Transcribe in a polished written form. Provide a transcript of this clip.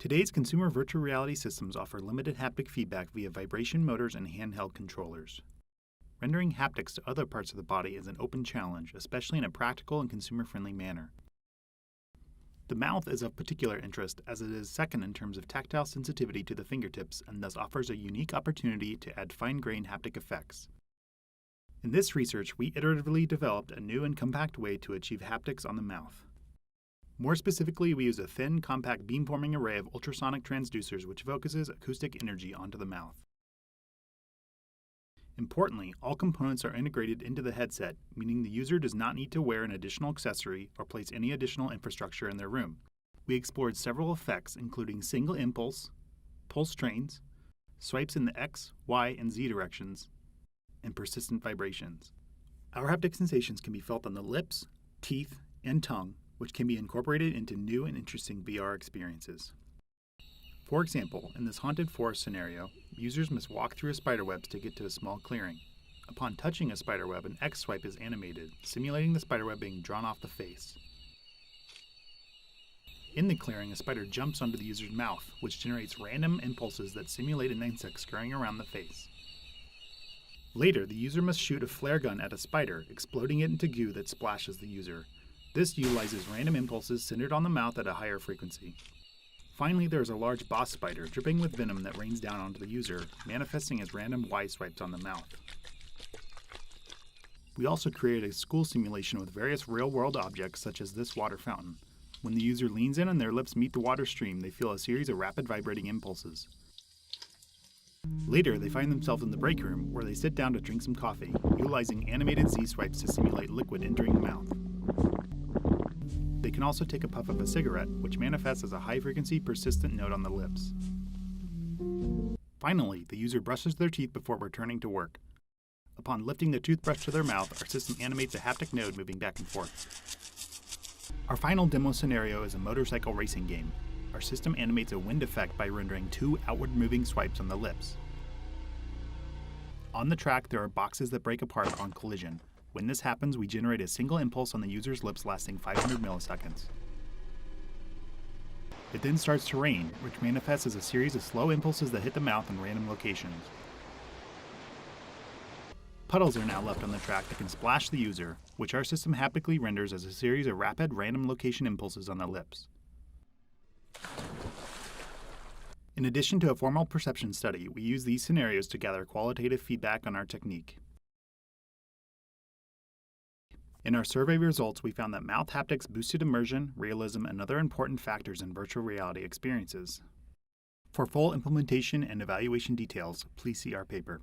Today's consumer virtual reality systems offer limited haptic feedback via vibration motors and handheld controllers. Rendering haptics to other parts of the body is an open challenge, especially in a practical and consumer-friendly manner. The mouth is of particular interest as it is second in terms of tactile sensitivity to the fingertips and thus offers a unique opportunity to add fine-grained haptic effects. In this research, we iteratively developed a new and compact way to achieve haptics on the mouth. More specifically, we use a thin, compact beamforming array of ultrasonic transducers which focuses acoustic energy onto the mouth. Importantly, all components are integrated into the headset, meaning the user does not need to wear an additional accessory or place any additional infrastructure in their room. We explored several effects, including single impulse, pulse trains, swipes in the X, Y, and Z directions, and persistent vibrations. Our haptic sensations can be felt on the lips, teeth, and tongue, which can be incorporated into new and interesting VR experiences. For example, in this haunted forest scenario, users must walk through a spiderweb to get to a small clearing. Upon touching a spiderweb, an X swipe is animated, simulating the spiderweb being drawn off the face. In the clearing, a spider jumps onto the user's mouth, which generates random impulses that simulate an insect scurrying around the face. Later, the user must shoot a flare gun at a spider, exploding it into goo that splashes the user. This utilizes random impulses centered on the mouth at a higher frequency. Finally, there is a large boss spider dripping with venom that rains down onto the user, manifesting as random Y swipes on the mouth. We also created a school simulation with various real-world objects such as this water fountain. When the user leans in and their lips meet the water stream, they feel a series of rapid vibrating impulses. Later, they find themselves in the break room, where they sit down to drink some coffee, utilizing animated Z swipes to simulate liquid entering the mouth. They can also take a puff of a cigarette, which manifests as a high-frequency, persistent note on the lips. Finally, the user brushes their teeth before returning to work. Upon lifting the toothbrush to their mouth, our system animates a haptic node moving back and forth. Our final demo scenario is a motorcycle racing game. Our system animates a wind effect by rendering 2 outward-moving swipes on the lips. On the track, there are boxes that break apart upon collision. When this happens, we generate a single impulse on the user's lips lasting 500 milliseconds. It then starts to rain, which manifests as a series of slow impulses that hit the mouth in random locations. Puddles are now left on the track that can splash the user, which our system haptically renders as a series of rapid random location impulses on the lips. In addition to a formal perception study, we use these scenarios to gather qualitative feedback on our technique. In our survey results, we found that mouth haptics boosted immersion, realism, and other important factors in virtual reality experiences. For full implementation and evaluation details, please see our paper.